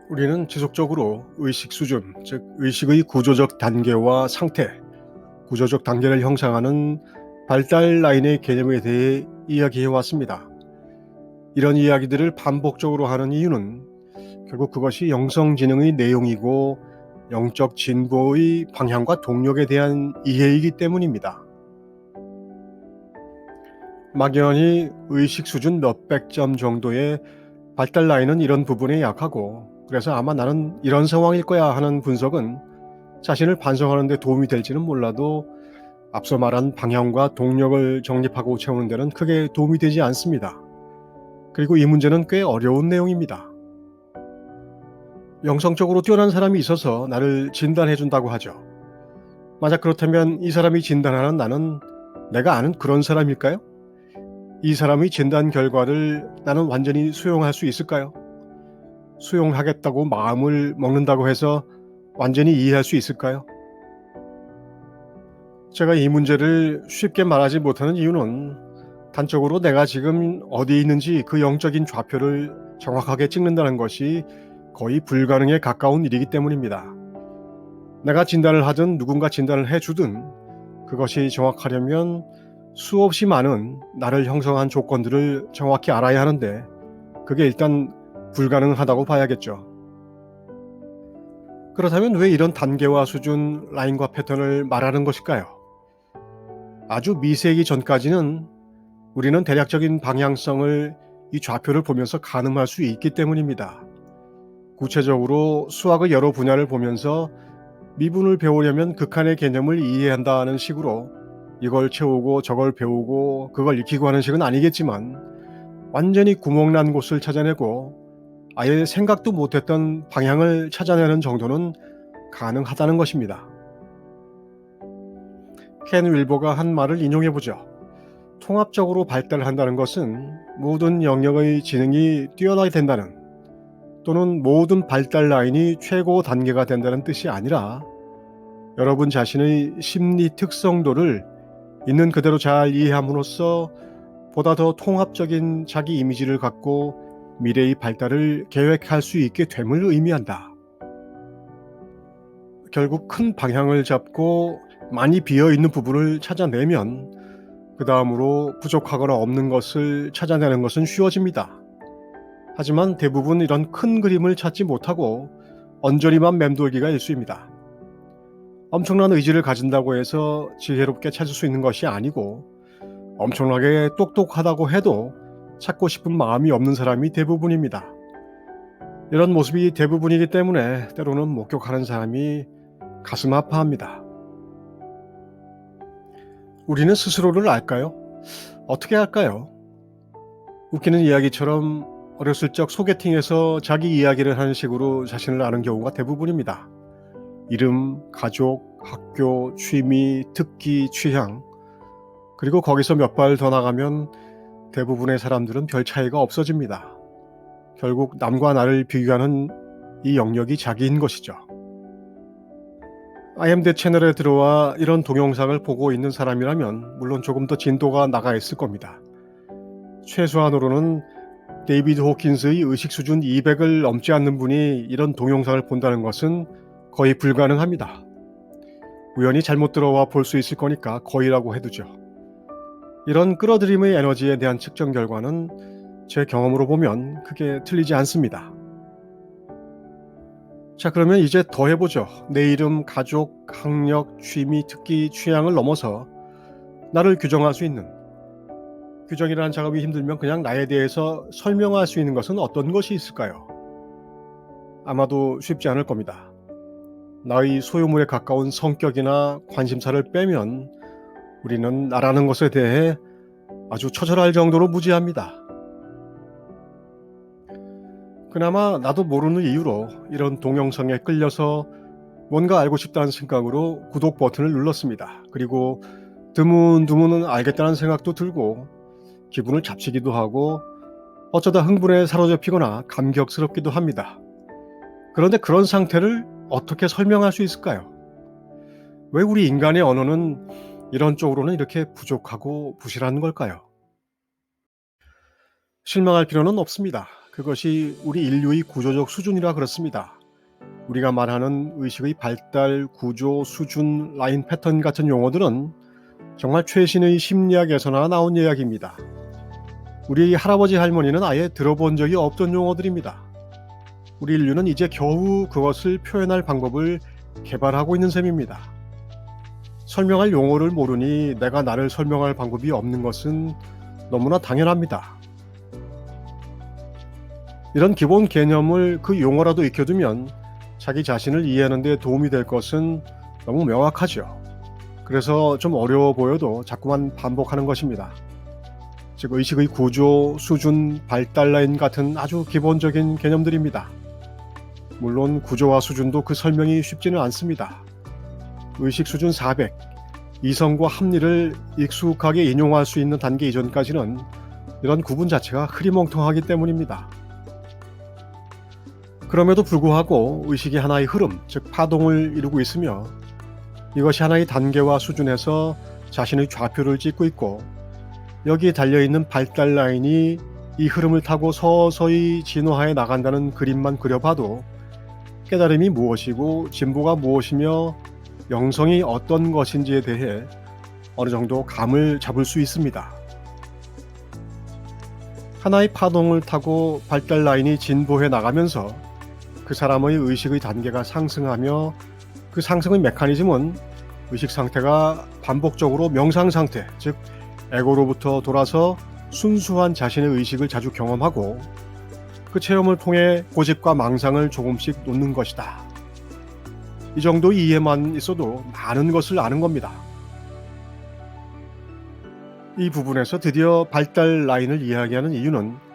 우리는 지속적으로 의식 수준, 즉 의식의 구조적 단계와 상태, 구조적 단계를 형성하는 발달 라인의 개념에 대해 이야기해 왔습니다. 이런 이야기들을 반복적으로 하는 이유는 결국 그것이 영성지능의 내용이고 영적 진보의 방향과 동력에 대한 이해이기 때문입니다. 막연히 의식 수준 몇백 점 정도의 발달 라인은 이런 부분에 약하고, 그래서 아마 나는 이런 상황일 거야 하는 분석은 자신을 반성하는 데 도움이 될지는 몰라도 앞서 말한 방향과 동력을 정립하고 채우는 데는 크게 도움이 되지 않습니다. 그리고 이 문제는 꽤 어려운 내용입니다. 영성적으로 뛰어난 사람이 있어서 나를 진단해 준다고 하죠. 만약 그렇다면 이 사람이 진단하는 나는 내가 아는 그런 사람일까요? 이 사람의 진단 결과를 나는 완전히 수용할 수 있을까요? 수용하겠다고 마음을 먹는다고 해서 완전히 이해할 수 있을까요? 제가 이 문제를 쉽게 말하지 못하는 이유는 단적으로 내가 지금 어디에 있는지 그 영적인 좌표를 정확하게 찍는다는 것이 거의 불가능에 가까운 일이기 때문입니다. 내가 진단을 하든 누군가 진단을 해주든 그것이 정확하려면 수없이 많은 나를 형성한 조건들을 정확히 알아야 하는데, 그게 일단 불가능하다고 봐야겠죠. 그렇다면 왜 이런 단계와 수준, 라인과 패턴을 말하는 것일까요? 아주 미세이기 전까지는 우리는 대략적인 방향성을 이 좌표를 보면서 가늠할 수 있기 때문입니다. 구체적으로 수학의 여러 분야를 보면서 미분을 배우려면 극한의 개념을 이해한다는 식으로 이걸 채우고 저걸 배우고 그걸 익히고 하는 식은 아니겠지만, 완전히 구멍난 곳을 찾아내고 아예 생각도 못했던 방향을 찾아내는 정도는 가능하다는 것입니다. 켄 윌버가 한 말을 인용해보죠. 통합적으로 발달한다는 것은 모든 영역의 지능이 뛰어나게 된다는, 또는 모든 발달 라인이 최고 단계가 된다는 뜻이 아니라 여러분 자신의 심리 특성도를 있는 그대로 잘 이해함으로써 보다 더 통합적인 자기 이미지를 갖고 미래의 발달을 계획할 수 있게 됨을 의미한다. 결국 큰 방향을 잡고 많이 비어있는 부분을 찾아내면 그 다음으로 부족하거나 없는 것을 찾아내는 것은 쉬워집니다. 하지만 대부분 이런 큰 그림을 찾지 못하고 언저리만 맴돌기가 일쑤입니다. 엄청난 의지를 가진다고 해서 지혜롭게 찾을 수 있는 것이 아니고, 엄청나게 똑똑하다고 해도 찾고 싶은 마음이 없는 사람이 대부분입니다. 이런 모습이 대부분이기 때문에 때로는 목격하는 사람이 가슴 아파합니다. 우리는 스스로를 알까요? 어떻게 알까요? 웃기는 이야기처럼 어렸을 적 소개팅에서 자기 이야기를 하는 식으로 자신을 아는 경우가 대부분입니다. 이름, 가족, 학교, 취미, 특기, 취향, 그리고 거기서 몇 발 더 나가면 대부분의 사람들은 별 차이가 없어집니다. 결국 남과 나를 비교하는 이 영역이 자기인 것이죠. IMD 채널에 들어와 이런 동영상을 보고 있는 사람이라면 물론 조금 더 진도가 나가 있을 겁니다. 최소한으로는 데이비드 호킨스의 의식 수준 200을 넘지 않는 분이 이런 동영상을 본다는 것은 거의 불가능합니다. 우연히 잘못 들어와 볼 수 있을 거니까 거의라고 해두죠. 이런 끌어들임의 에너지에 대한 측정 결과는 제 경험으로 보면 크게 틀리지 않습니다. 자, 그러면 이제 더 해보죠. 내 이름, 가족, 학력, 취미, 특기, 취향을 넘어서 나를 규정할 수 있는, 규정이라는 작업이 힘들면 그냥 나에 대해서 설명할 수 있는 것은 어떤 것이 있을까요? 아마도 쉽지 않을 겁니다. 나의 소유물에 가까운 성격이나 관심사를 빼면 우리는 나라는 것에 대해 아주 처절할 정도로 무지합니다. 그나마 나도 모르는 이유로 이런 동영상에 끌려서 뭔가 알고 싶다는 생각으로 구독 버튼을 눌렀습니다. 그리고 드문드문 알겠다는 생각도 들고 기분을 잡치기도 하고 어쩌다 흥분에 사로잡히거나 감격스럽기도 합니다. 그런데 그런 상태를 어떻게 설명할 수 있을까요? 왜 우리 인간의 언어는 이런 쪽으로는 이렇게 부족하고 부실한 걸까요? 실망할 필요는 없습니다. 그것이 우리 인류의 구조적 수준이라 그렇습니다. 우리가 말하는 의식의 발달, 구조, 수준, 라인 패턴 같은 용어들은 정말 최신의 심리학에서나 나온 이야기입니다. 우리 할아버지 할머니는 아예 들어본 적이 없던 용어들입니다. 우리 인류는 이제 겨우 그것을 표현할 방법을 개발하고 있는 셈입니다. 설명할 용어를 모르니 내가 나를 설명할 방법이 없는 것은 너무나 당연합니다. 이런 기본 개념을 그 용어라도 익혀두면 자기 자신을 이해하는 데 도움이 될 것은 너무 명확하죠. 그래서 좀 어려워 보여도 자꾸만 반복하는 것입니다. 즉 의식의 구조, 수준, 발달 라인 같은 아주 기본적인 개념들입니다. 물론 구조와 수준도 그 설명이 쉽지는 않습니다. 의식 수준 400, 이성과 합리를 익숙하게 인용할 수 있는 단계 이전까지는 이런 구분 자체가 흐리멍텅하기 때문입니다. 그럼에도 불구하고 의식이 하나의 흐름, 즉 파동을 이루고 있으며 이것이 하나의 단계와 수준에서 자신의 좌표를 찍고 있고 여기에 달려있는 발달 라인이 이 흐름을 타고 서서히 진화해 나간다는 그림만 그려봐도 깨달음이 무엇이고 진보가 무엇이며 영성이 어떤 것인지에 대해 어느 정도 감을 잡을 수 있습니다. 하나의 파동을 타고 발달 라인이 진보해 나가면서 그 사람의 의식의 단계가 상승하며 그 상승의 메커니즘은 의식 상태가 반복적으로 명상 상태, 즉 에고로부터 돌아서 순수한 자신의 의식을 자주 경험하고 그 체험을 통해 고집과 망상을 조금씩 놓는 것이다. 이 정도 이해만 있어도 많은 것을 아는 겁니다. 이 부분에서 드디어 발달 라인을 이야기하는 이유는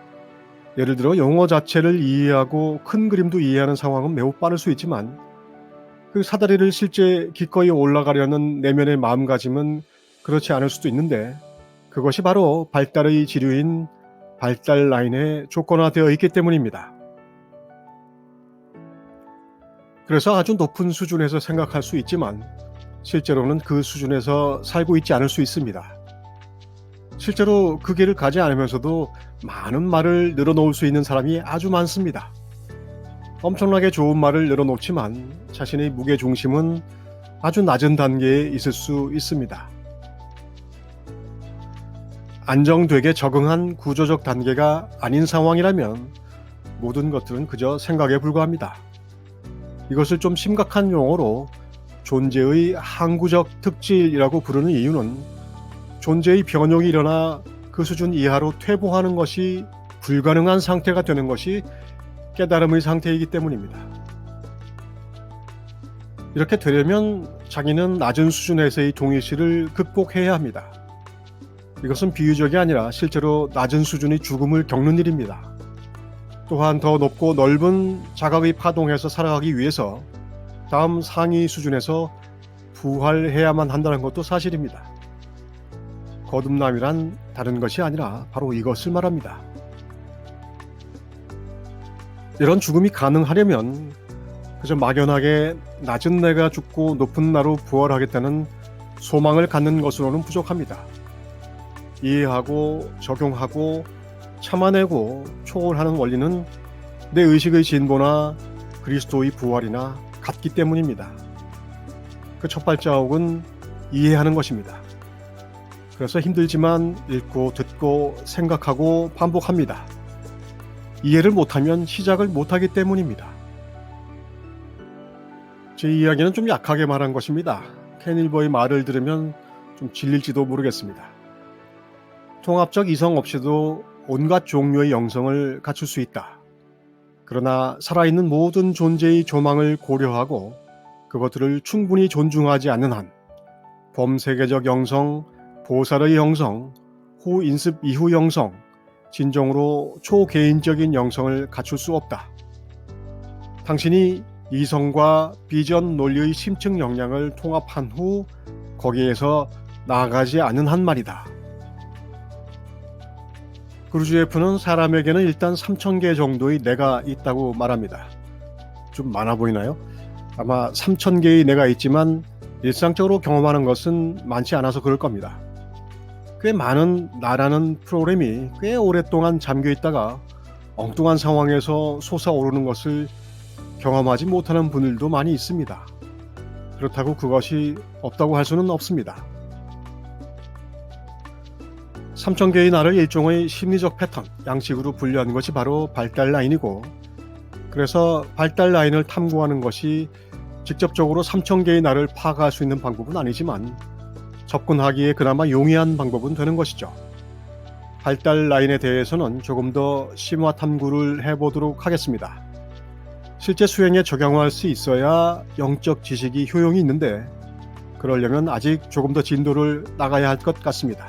예를 들어 용어 자체를 이해하고 큰 그림도 이해하는 상황은 매우 빠를 수 있지만 그 사다리를 실제 기꺼이 올라가려는 내면의 마음가짐은 그렇지 않을 수도 있는데 그것이 바로 발달의 지류인 발달 라인에 조건화되어 있기 때문입니다. 그래서 아주 높은 수준에서 생각할 수 있지만 실제로는 그 수준에서 살고 있지 않을 수 있습니다. 실제로 그 길을 가지 않으면서도 많은 말을 늘어놓을 수 있는 사람이 아주 많습니다. 엄청나게 좋은 말을 늘어놓지만 자신의 무게중심은 아주 낮은 단계에 있을 수 있습니다. 안정되게 적응한 구조적 단계가 아닌 상황이라면 모든 것들은 그저 생각에 불과합니다. 이것을 좀 심각한 용어로 존재의 항구적 특질이라고 부르는 이유는 존재의 변형이 일어나 그 수준 이하로 퇴보하는 것이 불가능한 상태가 되는 것이 깨달음의 상태이기 때문입니다. 이렇게 되려면 자기는 낮은 수준에서의 동일시를 극복해야 합니다. 이것은 비유적이 아니라 실제로 낮은 수준의 죽음을 겪는 일입니다. 또한 더 높고 넓은 자각의 파동에서 살아가기 위해서 다음 상위 수준에서 부활해야만 한다는 것도 사실입니다. 거듭남이란 다른 것이 아니라 바로 이것을 말합니다. 이런 죽음이 가능하려면 그저 막연하게 낮은 내가 죽고 높은 나로 부활하겠다는 소망을 갖는 것으로는 부족합니다. 이해하고 적용하고 참아내고 초월하는 원리는 내 의식의 진보나 그리스도의 부활이나 같기 때문입니다. 그 첫 발자국은 이해하는 것입니다. 그래서 힘들지만 읽고 듣고 생각하고 반복합니다. 이해를 못하면 시작을 못하기 때문입니다. 제 이야기는 좀 약하게 말한 것입니다. 켄 윌버의 말을 들으면 좀 질릴지도 모르겠습니다. 통합적 이성 없이도 온갖 종류의 영성을 갖출 수 있다. 그러나 살아있는 모든 존재의 조망을 고려하고 그것들을 충분히 존중하지 않는 한 범세계적 영성, 보살의 영성, 후인습 이후 영성, 진정으로 초개인적인 영성을 갖출 수 없다. 당신이 이성과 비전 논리의 심층 역량을 통합한 후 거기에서 나아가지 않은 한 말이다. 구르지에프는 사람에게는 일단 3000개 정도의 내가 있다고 말합니다. 좀 많아 보이나요? 아마 3000개의 내가 있지만 일상적으로 경험하는 것은 많지 않아서 그럴 겁니다. 꽤 많은 나라는 프로그램이 꽤 오랫동안 잠겨 있다가 엉뚱한 상황에서 솟아오르는 것을 경험하지 못하는 분들도 많이 있습니다. 그렇다고 그것이 없다고 할 수는 없습니다. 3,000개의 날을 일종의 심리적 패턴, 양식으로 분류한 것이 바로 발달 라인이고, 그래서 발달 라인을 탐구하는 것이 직접적으로 3,000개의 날을 파악할 수 있는 방법은 아니지만 접근하기에 그나마 용이한 방법은 되는 것이죠. 발달 라인에 대해서는 조금 더 심화 탐구를 해보도록 하겠습니다. 실제 수행에 적용할 수 있어야 영적 지식이 효용이 있는데, 그러려면 아직 조금 더 진도를 나가야 할 것 같습니다.